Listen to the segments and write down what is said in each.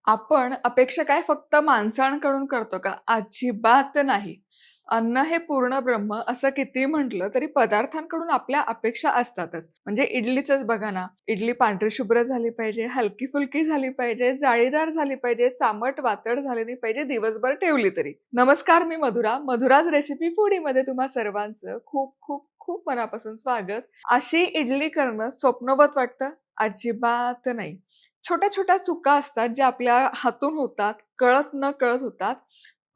आपण अपेक्षा काय फक्त माणसांकडून करतो का? अजिबात नाही. अन्न हे पूर्ण ब्रह्म असं कितीही म्हटलं तरी पदार्थांकडून आपल्या अपेक्षा असतातच. म्हणजे इडलीचंच बघा ना, इडली पांढरी शुभ्र झाली पाहिजे, हलकी-फुलकी झाली पाहिजे, जाळीदार झाली पाहिजे, चामट-वातड झाली नाही पाहिजे दिवसभर ठेवली तरी. नमस्कार, मी मधुरा. मधुराज रेसिपी फूडीमध्ये तुम्हा सर्वांचं खूप खूप खूप मनापासून स्वागत. अशी इडली करणं स्वप्नवत वाटतं? अजिबात नाही. छोट्या-छोट्या चुका असतात ज्या आपल्या हातून होतात, कळत नकळत होतात.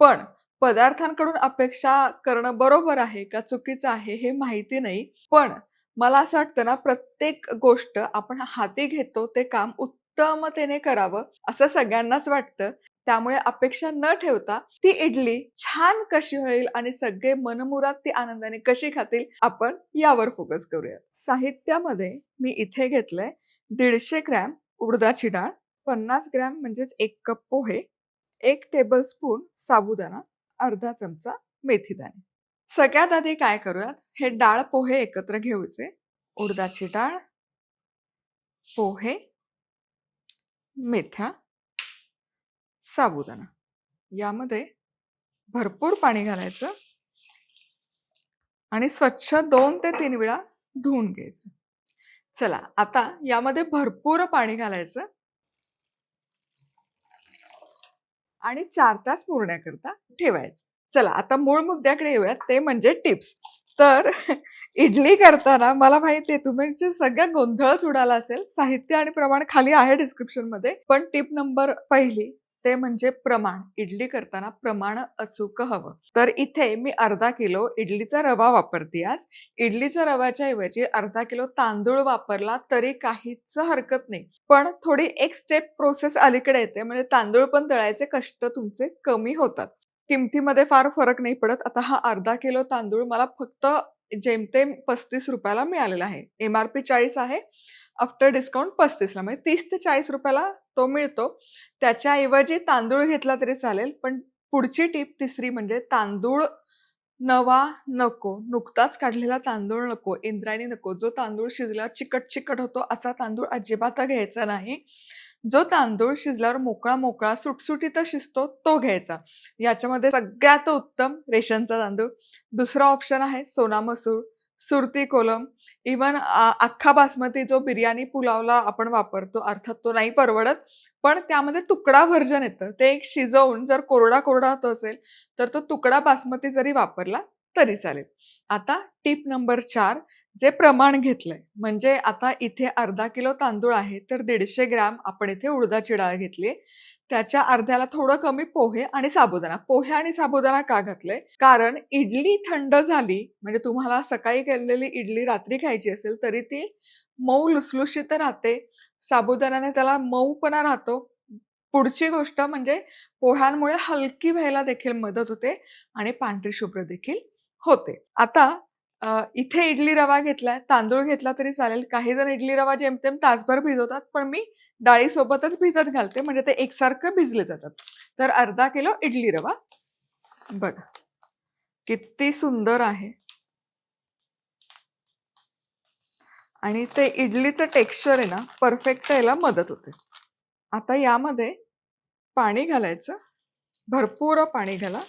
पण पदार्थांकडून अपेक्षा करणं बरोबर आहे का चुकीचं आहे हे माहिती नाही. पण मला असं वाटतं ना, प्रत्येक गोष्ट आपण हाती घेतो ते काम उत्तमतेने करावं असं सगळ्यांनाच वाटतं. त्यामुळे अपेक्षा न ठेवता ती इडली छान कशी होईल आणि सगळे मनमुराद ती आनंदाने कशी खातील आपण यावर फोकस करूया. साहित्यामध्ये मी इथे घेतलंय 150 ग्रॅम उडदाची डाळ, 50 ग्रॅम म्हणजेच 1 कप पोहे, 1 टेबलस्पून साबुदाणा, अर्धा चमचा मेथीदाणे. सगळ्यात आधी काय करूयात, हे डाळ पोहे एकत्र घ्यायचे. उडदाची डाळ, पोहे, मेथ्या, साबुदाणा. यामध्ये भरपूर पाणी घालायचं आणि स्वच्छ 2 ते 3 वेळा धुवून घ्यायचं. चला, आता यामध्ये भरपूर पाणी घालायचं आणि 4 तास मुरण्याकरता ठेवायचं. चला, आता मूळ मुद्द्याकडे येऊयात, ते म्हणजे टिप्स. तर इडली करताना मला माहिती आहे तुमचे सगळ्या गोंधळच उडाला असेल. साहित्य आणि प्रमाण खाली आहे डिस्क्रिप्शनमध्ये. पण टिप नंबर पहिली ते म्हणजे प्रमाण. इडली करताना प्रमाण अचूक हवं. तर इथे मी अर्धा किलो इडलीचा रवा वापरते आज. इडलीच्या रव्याच्या ऐवजी अर्धा किलो तांदूळ वापरला तरी काहीच हरकत नाही. पण थोडी एक स्टेप प्रोसेस अलीकडे येते, म्हणजे तांदूळ पण दळायचे कष्ट तुमचे कमी होतात. किमतीमध्ये फार फरक नाही पडत. आता हा अर्धा किलो तांदूळ मला फक्त जेमतेम ₹35 ला मिळालेला आहे. एम-आर-पी 40 आहे. आफ्टर डिस्काउंट 35 ला, म्हणजे ₹30 ते ₹40 ला तो मिळतो. त्याच्याऐवजी तांदूळ घेतला तरी चालेल. पण पुढची टिप तिसरी म्हणजे तांदूळ नवा नको. नुकताच काढलेला तांदूळ नको. इंद्रायणी नको. जो तांदूळ शिजल्यावर चिकट-चिकट होतो असा तांदूळ अजिबात घ्यायचा नाही. जो तांदूळ शिजल्यावर मोकळा-मोकळा, सुटसुटीत शिजतो तो घ्यायचा. याच्यामध्ये सगळ्यात उत्तम रेशनचा तांदूळ. दुसरा ऑप्शन आहे सोना मसूर, सुरती कोलम, इव्हन अख्खा बासमती जो बिर्याणी पुलावला आपण वापरतो. अर्थात तो नाही परवडत. पण त्यामध्ये तुकडा व्हर्जन येतं. ते एक शिजवून जर कोरडा-कोरडा होत असेल, तर तो तुकडा बासमती जरी वापरला तरी चालेल. आता टिप नंबर 4, जे प्रमाण घेतलंय, म्हणजे आता इथे अर्धा किलो तांदूळ आहे, तर 150 ग्रॅम आपण इथे उडदाची डाळ घेतली. त्याच्या अर्ध्याला थोडं कमी पोहे आणि साबुदाणा. पोहे आणि साबुदाणा का घातलंय? कारण इडली थंड झाली, म्हणजे तुम्हाला सकाळी केलेली इडली रात्री खायची असेल, तरी ती मऊ लुसलुशीत राहते. साबुदाण्याने त्याला मऊपणा राहतो. पुढची गोष्ट म्हणजे पोह्यांमुळे हलकी व्हायला देखील मदत होते आणि पांढरी शुभ्र देखील होते. आता इथे इडली रवा घेतलाय, तांदूळ घेतला तरी चालेल. काही जण इडली रवा जेमतेम तासभर भिजवतात, पण मी डाळीसोबतच भिजत घालते, म्हणजे ते एकसारखं भिजले जातात. तर अर्धा किलो इडली रवा बघा, किती सुंदर आहे आणि ते इडलीचं टेक्स्चर आहे ना, परफेक्ट यायला मदत होते. आता यामध्ये पाणी घालायचं, भरपूर पाणी घाला.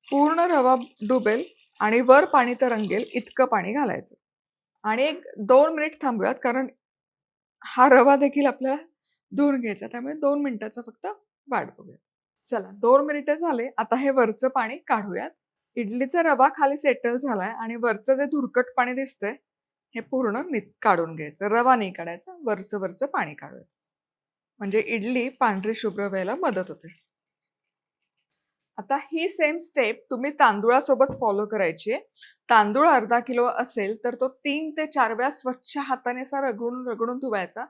पूर्ण रवा डुबेल आणि वर पाणी तरंगेल इतकं पाणी घालायचं. आणि एक 2 मिनिट थांबूयात, कारण हा रवा देखील आपल्याला धुवून घ्यायचा. त्यामुळे 2 मिनिटाचा फक्त वाट बघूयात. चला, 2 मिनिटं झाले. आता हे वरचं पाणी काढूयात. इडलीचा रवा खाली सेटल झालाय आणि वरचं जे धुरकट पाणी दिसतंय, हे पूर्ण काढून घ्यायचं. रवा नाही काढायचा, वरचं पाणी काढूयात. म्हणजे इडली पांढरी शुभ्र व्हायला मदत होते. आता ही सेम स्टेप तुम्ही तांदूळासोबत फॉलो करायची आहे. तांदूळ अर्धा किलो असेल, तर तो 3 ते 4 वेळा स्वच्छ हाताने असा रगडून धुवायचा.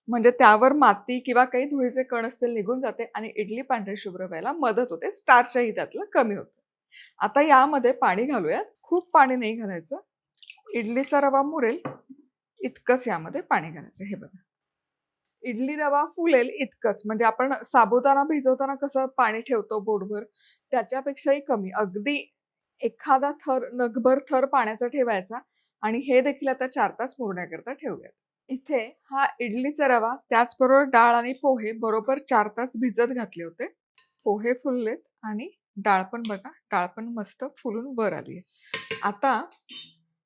म्हणजे त्यावर माती किंवा काही धुळीचे कण असतील निघून जाते आणि इडली पांढरी शुभ्र व्हायला मदत होते. स्टार्चही त्यातलं कमी होतं. आता यामध्ये पाणी घालूयात. खूप पाणी नाही घालायचं. इडलीचा रवा मुरेल इतकंच यामध्ये पाणी घालायचं. हे बघा. इडली रवा फुलेल इतकंच. म्हणजे आपण साबुदाणा भिजवताना कसं पाणी ठेवतो बोटभर, त्याच्यापेक्षाही कमी. अगदी एखादा थर, नगभर थर पाण्याचा ठेवायचा आणि हे देखील आता 4 तास मुरण्याकरता ठेवूयात. इथे हा इडलीचा रवा त्याचबरोबर डाळ आणि पोहे बरोबर 4 तास भिजत घातले होते. पोहे फुललेत आणि डाळ पण बघा, डाळ पण मस्त फुलून वर आली आहे. आता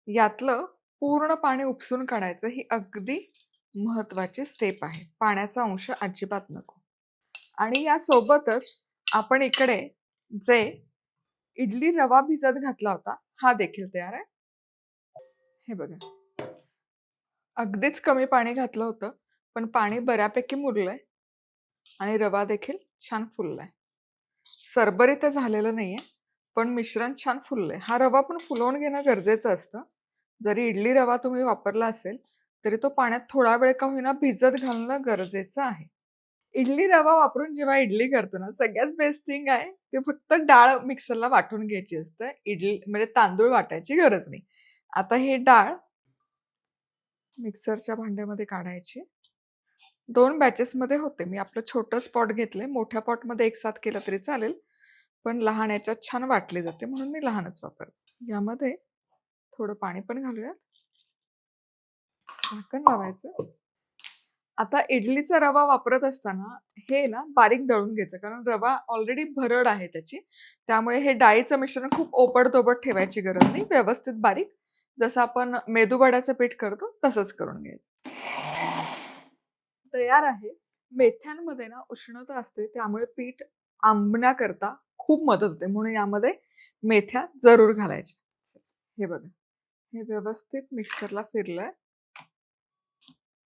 यातलं पूर्ण पाणी उपसून काढायचं ही अगदी महत्वाची स्टेप आहे. पाण्याचा अंश अजिबात नको. आणि यासोबतच आपण इकडे जे इडली रवा भिजत घातला होता, हा देखील तयार आहे. हे बघा. अगदीच कमी पाणी घातलं होतं, पण पाणी बऱ्यापैकी मुरलंय आणि रवा देखील छान फुललाय. सरबरीत झालेलं नाहीये, पण मिश्रण छान फुललंय. हा रवा पण फुलवून घेणं गरजेचं असतं. जरी इडली रवा तुम्ही वापरला असेल, तरी तो पाण्यात थोडा वेळ का होईना भिजत घालणं गरजेचं आहे. इडली रवा वापरून जेव्हा इडली करतो ना, सगळ्यात बेस्ट थिंग आहे, ते फक्त डाळ मिक्सरला वाटून घ्यायची असते. इडली म्हणजे तांदूळ वाटायची गरज नाही. आता ही डाळ मिक्सरच्या भांड्यामध्ये काढायची. 2 बॅचेसमध्ये होते. मी आपलं छोटं पॉट घेतलंय. मोठ्या पॉटमध्ये एकसाथ केलं तरी चालेल. पण लहान याच्यात छान वाटली जाते म्हणून मी लहानच वापरते. यामध्ये थोडं पाणी पण घालूयात. झाकण लावायचं. आता इडलीचा रवा वापरत असताना हे ना बारीक दळून घ्यायचं कारण रवा ऑलरेडी भरड आहे त्याची. त्यामुळे हे डाळीचं मिश्रण खूप ओबड-धोबड ठेवायची गरज नाही. व्यवस्थित बारीक जसं आपण मेदूवड्याचं पीठ करतो तसंच करून घ्यायचं. तयार आहे. मेथ्यांमध्ये ना उष्णता असते त्यामुळे पीठ आंबण्याकरता खूप मदत होते. म्हणून यामध्ये मेथ्या जरूर घालायच्या. हे बघा. हे व्यवस्थित मिक्सरला फिरलंय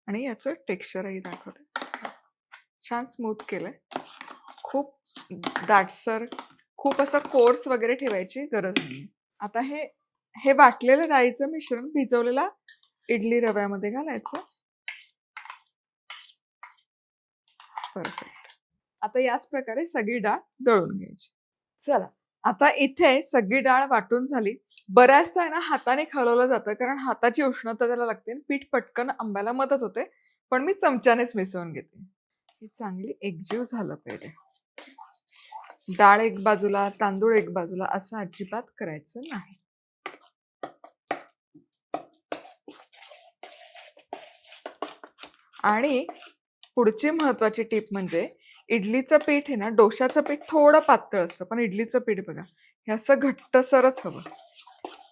आणि याचं टेक्स्चरही दाखवते. छान स्मूथ केलंय. खूप दाटसर, खूप असं कोर्स वगैरे ठेवायची गरज नाही. आता हे हे वाटलेलं डाळीचं मिश्रण भिजवलेला इडली रव्यामध्ये घालायचं. परफेक्ट. आता याच प्रकारे सगळी डाळ दळून घ्यायची. चला, आता इथे सगळी डाळ वाटून झाली. बऱ्याचदा आहे ना हाताने हलवलं जातं कारण हाताची उष्णता त्याला लागते आणि पीठ पटकन आंब्याला मदत होते. पण मी चमच्यानेच मिसळून घेते. ही चांगली एकजीव झालं पाहिजे. डाळ एक बाजूला, तांदूळ एक बाजूला असं अजिबात करायचं नाही. आणि पुढची महत्वाची टीप म्हणजे इडलीचं पीठ आहे ना, डोश्याचं पीठ थोडं पातळ असतं, पण इडलीचं पीठ बघा, हे असं घट्टसरच हवं.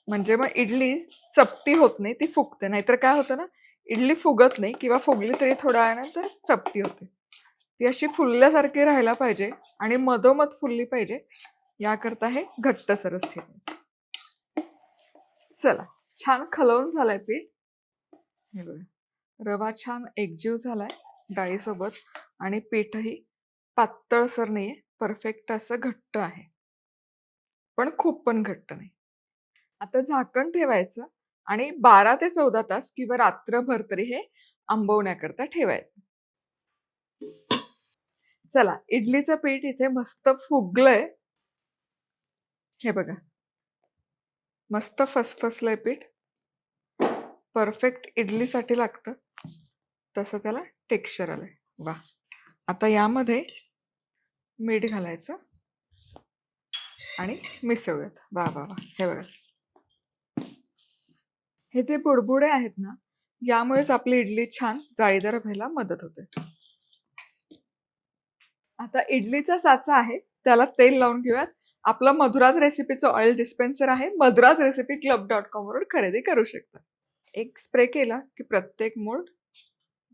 म्हणजे मग इडली चपटी होत नाही, ती फुगते. नाहीतर काय होतं ना, इडली फुगत नाही किंवा फुगली तरी थोड्या वेळानंतर चपटी होते. ती अशी फुलल्यासारखी राहायला पाहिजे आणि मधोमध फुलली पाहिजे, याकरता हे घट्टसरच ठेवायचं. चला, छान खलवून झालंय पीठ. हे बघा. रवा छान एकजीव झालाय डाळीसोबत आणि पीठही पातळसर नाहीये, परफेक्ट असं घट्ट आहे. पण खूप पण घट्ट नाही. आता झाकण ठेवायचं आणि 12 ते 14 तास किंवा रात्रभर तरी हे आंबवण्याकरता ठेवायचं. चला, इडलीचं पीठ इथे मस्त फुगलंय. हे बघा. मस्त फसफसलंय पीठ. परफेक्ट इडलीसाठी लागतं तसं त्याला टेक्स्चर आलंय. वाह! आता यामध्ये मीठ घालायचं आणि मिसळूयात. वाह, वाह, वाह! हे बघा. हे जे बुडबुडे आहेत ना, यामुळेच आपली इडली छान जाळीदार व्हायला मदत होते. आता इडलीचा साचा आहे, त्याला तेल लावून घेऊयात. आपलं मधुराज रेसिपीचं ऑइल डिस्पेन्सर आहे. मधुराज रेसिपी क्लब.com वरून खरेदी करू शकता. एक स्प्रे केला की प्रत्येक मोल्ड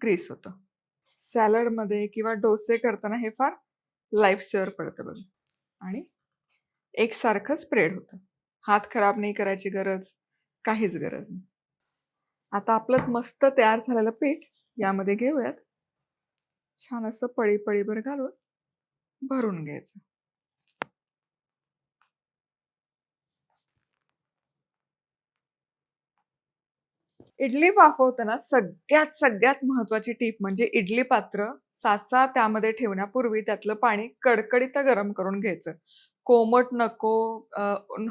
ग्रीस होतं. सॅलडमध्ये किंवा डोसे करताना हे फार लाईफसेव्हर पडतं बघा. आणि एकसारखं स्प्रेड होतं. हात खराब नाही करायची गरज, काहीच गरज नाही. आता आपलं मस्त तयार झालेलं पीठ यामध्ये घेऊयात. छान असं पळी-पळीभर घालून भरून घ्यायचं. इडली वाफवताना सगळ्यात महत्वाची टीप म्हणजे इडली पात्र, साचा त्यामध्ये ठेवण्यापूर्वी त्यातलं पाणी कडकडीत गरम करून घ्यायचं. कोमट नको,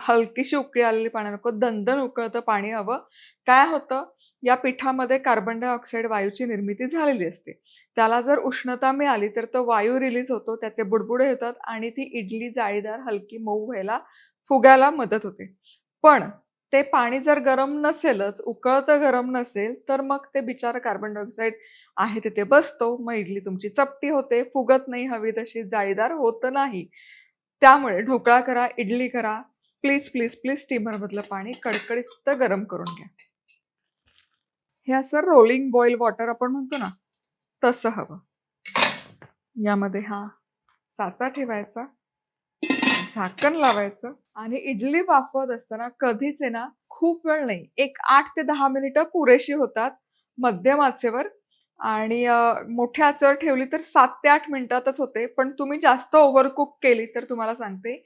हलकीशी उकळी आलेली पाणी नको, दणदण उकळतं पाणी हवं. काय होतं, या पिठामध्ये कार्बन डायऑक्साईड वायूची निर्मिती झालेली असते. त्याला जर उष्णता मिळाली तर तो वायू रिलीज होतो, त्याचे बुडबुडे होतात आणि ती इडली जाळीदार, हलकी, मऊ व्हायला, फुगायला मदत होते. पण ते पाणी जर गरम नसेलच, उकळतं गरम नसेल, तर मग ते बिचारं कार्बन डायऑक्साईड आहे तिथे बसतो. मग इडली तुमची चपटी होते, फुगत नाही हवी तशी, जाळीदार होत नाही. त्यामुळे ढोकळा करा, इडली करा, प्लीज, प्लीज, प्लीज स्टीमरमधलं पाणी कडकडीत गरम करून घ्या. हे असं रोलिंग बॉईल वॉटर आपण म्हणतो ना, तसं हवं. यामध्ये हा साचा ठेवायचा, झाकण लावायचं आणि इडली वाफवत असताना कधीच आहे ना, खूप वेळ नाही, एक 8 ते 10 मिनिटं पुरेशी होतात मध्यम आचेवर. आणि मोठ्या आचेवर ठेवली तर 7 ते 8 मिनिटातच होते. पण तुम्ही जास्त ओव्हरकुक केली तर तुम्हाला सांगते,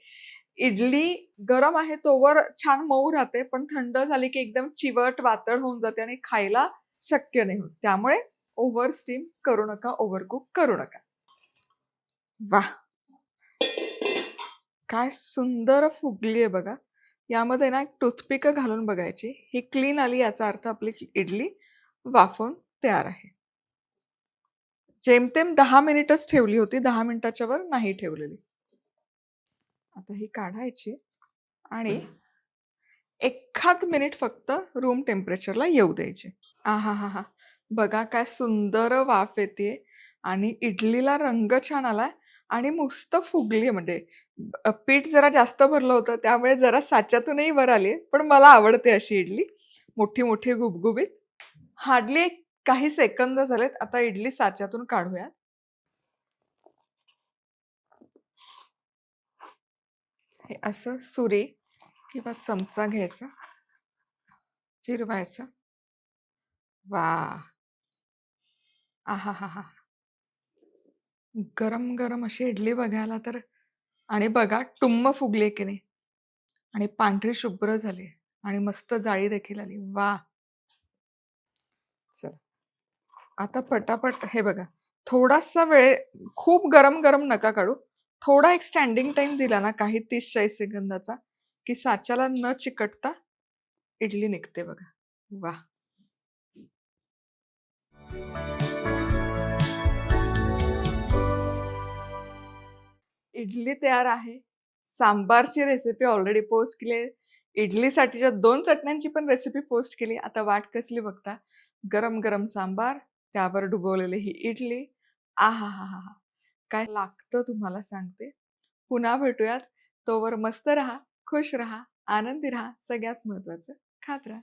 इडली गरम आहे तोवर छान मऊ राहते, पण थंड झाली की एकदम चिवट, वातळ होऊन जाते आणि खायला शक्य नाही होत. त्यामुळे ओव्हर स्टीम करू नका, ओव्हरकुक करू नका. वाह! काय सुंदर फुगली आहे बघा. यामध्ये ना एक टूथपिक घालून बघायची. ही क्लीन आली याचा अर्थ आपली इडली वाफवून तयार आहे. जेमतेम 10 मिनिटच ठेवली होती. 10 मिनिटाच्या वर नाही ठेवलेली. आता ही काढायची आणि एखाद मिनिट फक्त रूम टेम्परेचरला येऊ द्यायची. आहाहाहा! बघा काय सुंदर वाफ येतेय आणि इडलीला रंग छान आलाय आणि मस्त फुगली म्हणजे पीठ जरा जास्त भरलं होतं त्यामुळे जरा साच्यातूनही वर आली पण मला आवडते अशी इडली. मोठी-मोठी गुबगुबीत. हार्डली काही सेकंद झालेत. आता इडली साच्यातून काढूयात. हे असं सुरी किंवा चमचा घ्यायचा, फिरवायचा. वाह! आहाहाहा! गरम-गरम अशी इडली बघायला तर आणि बघा टुम्म फुगली की नाही आणि पांढरी शुभ्र झाली आणि मस्त जाळी देखील आली. वाह! चला, आता पटापट हे बघा, थोडासा वेळ खूप गरम-गरम नका काढू. थोडा एक स्टँडिंग टाईम दिला ना काही 30-40 सेकंदाचा, की साच्याला न चिकटता इडली निघते बघा. वाह! इडली तयार आहे. सांबारची रेसिपी ऑलरेडी पोस्ट केली आहे. इडलीसाठीच्या 2 चटण्यांची पण रेसिपी पोस्ट केली. आता वाट कसली बघता? गरम-गरम सांबार, त्यावर डुबवलेली ही इडली. आहाहाहा! काय लागतं तुम्हाला सांगते. पुन्हा भेटूयात. तोवर मस्त राहा, खुश राहा, आनंदी राहा. सगळ्यात महत्त्वाचं खात राहा.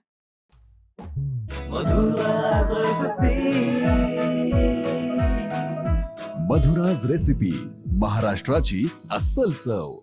मधुराज रेसिपी महाराष्ट्राची अस्सल चव.